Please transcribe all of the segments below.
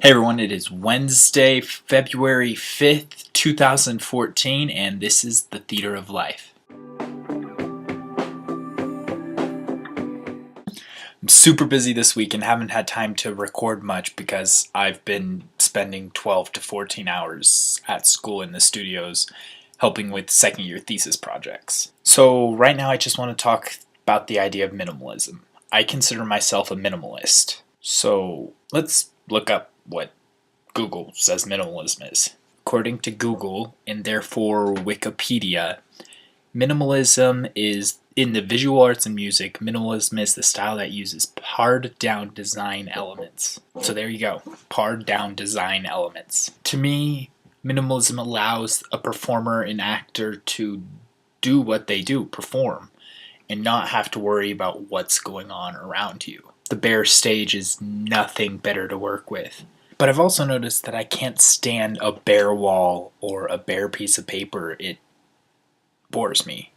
Hey everyone, it is Wednesday, February 5th, 2014, and this is the Theater of Life. I'm super busy this week and haven't had time to record much because I've been spending 12 to 14 hours at school in the studios helping with second year thesis projects. So right now I just want to talk about the idea of minimalism. I consider myself a minimalist. So let's look up what Google says minimalism is. According to Google, and therefore Wikipedia, minimalism is in the visual arts and music. Minimalism is the style that uses pared down design elements. So there you go, pared down design elements. To me, minimalism allows a performer and actor to do what they do, perform, and not have to worry about what's going on around you. The bare stage is nothing better to work with. But I've also noticed that I can't stand a bare wall or a bare piece of paper. It bores me.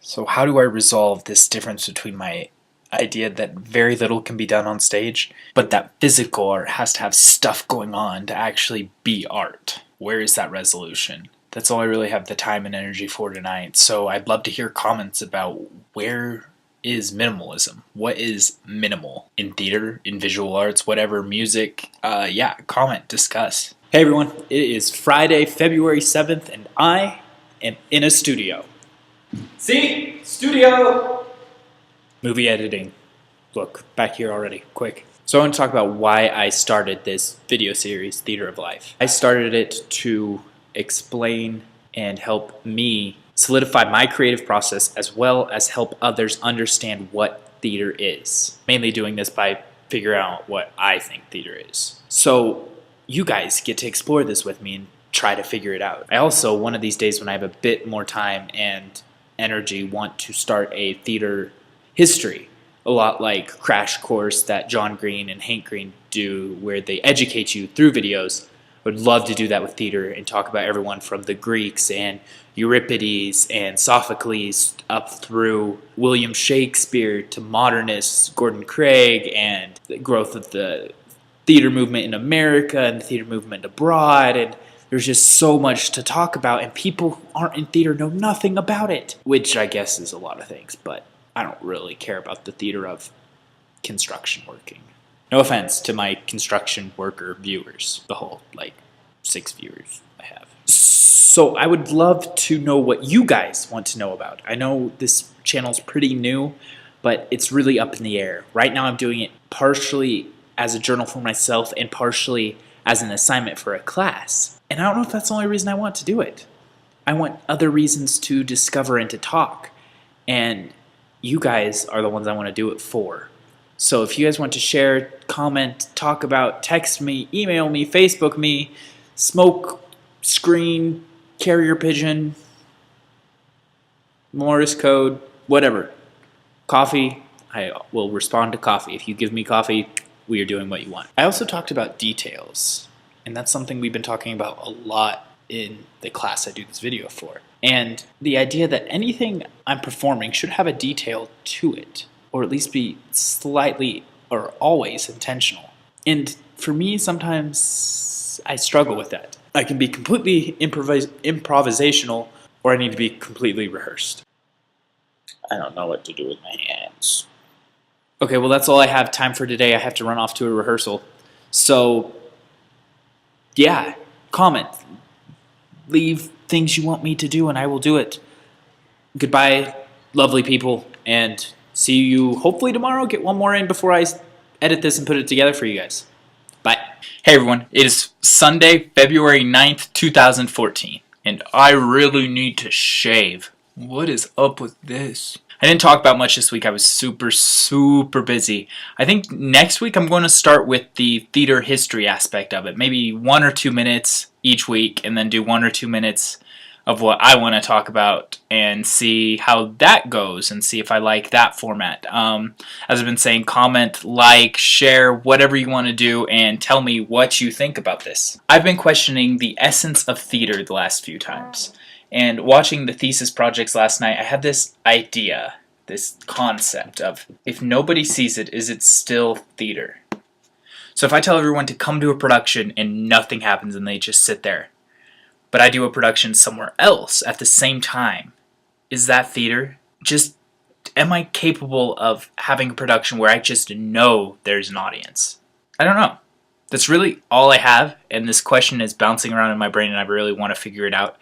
So how do I resolve this difference between my idea that very little can be done on stage, but that physical art has to have stuff going on to actually be art? Where is that resolution? That's all I really have the time and energy for tonight. So I'd love to hear comments about where is minimalism? What is minimal in theater, in visual arts, whatever, music? Comment, discuss. Hey everyone, it is Friday, February 7th, and I am in a studio. See? Studio! Movie editing. Look, back here already, quick. So I want to talk about why I started this video series, Theater of Life. I started it to explain and help me solidify my creative process as well as help others understand what theater is. Mainly doing this by figuring out what I think theater is. So you guys get to explore this with me and try to figure it out. I also, one of these days when I have a bit more time and energy, want to start a theater history. A lot like Crash Course that John Green and Hank Green do, where they educate you through videos. I would love to do that with theater and talk about everyone from the Greeks and Euripides and Sophocles up through William Shakespeare to modernists, Gordon Craig, and the growth of the theater movement in America and the theater movement abroad. And there's just so much to talk about, and people who aren't in theater know nothing about it, which I guess is a lot of things, but I don't really care about the theater of construction working. No offense to my construction worker viewers, the whole, 6 viewers I have. So I would love to know what you guys want to know about. I know this channel's pretty new, but it's really up in the air. Right now I'm doing it partially as a journal for myself and partially as an assignment for a class. And I don't know if that's the only reason I want to do it. I want other reasons to discover and to talk. And you guys are the ones I want to do it for. So if you guys want to share, comment, talk about, text me, email me, Facebook me, smoke, screen, carrier pigeon, Morse code, whatever. Coffee, I will respond to coffee. If you give me coffee, we are doing what you want. I also talked about details, and that's something we've been talking about a lot in the class I do this video for. And the idea that anything I'm performing should have a detail to it, or at least be slightly or always intentional. And for me, sometimes I struggle with that. I can be completely improvisational, or I need to be completely rehearsed. I don't know what to do with my hands. Okay, well that's all I have time for today. I have to run off to a rehearsal. So, yeah, comment. Leave things you want me to do and I will do it. Goodbye, lovely people, and see you hopefully tomorrow. Get one more in before I edit this and put it together for you guys. Bye. Hey everyone, it is Sunday, February 9th, 2014, and I really need to shave. What is up with this? I didn't talk about much this week. I was super busy. I think next week I'm going to start with the theater history aspect of it. Maybe 1 or 2 minutes each week, and then do 1 or 2 minutes of what I want to talk about and see how that goes and see if I like that format. As I've been saying, comment, like, share, whatever you want to do, and tell me what you think about this. I've been questioning the essence of theater the last few times. And watching the thesis projects last night, I had this idea, this concept of, if nobody sees it, is it still theater? So if I tell everyone to come to a production and nothing happens and they just sit there, but I do a production somewhere else at the same time, is that theater? Just, am I capable of having a production where I just know there's an audience? I don't know. That's really all I have, and this question is bouncing around in my brain and I really want to figure it out.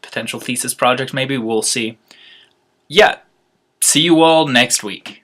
Potential thesis project maybe, we'll see. Yeah, see you all next week.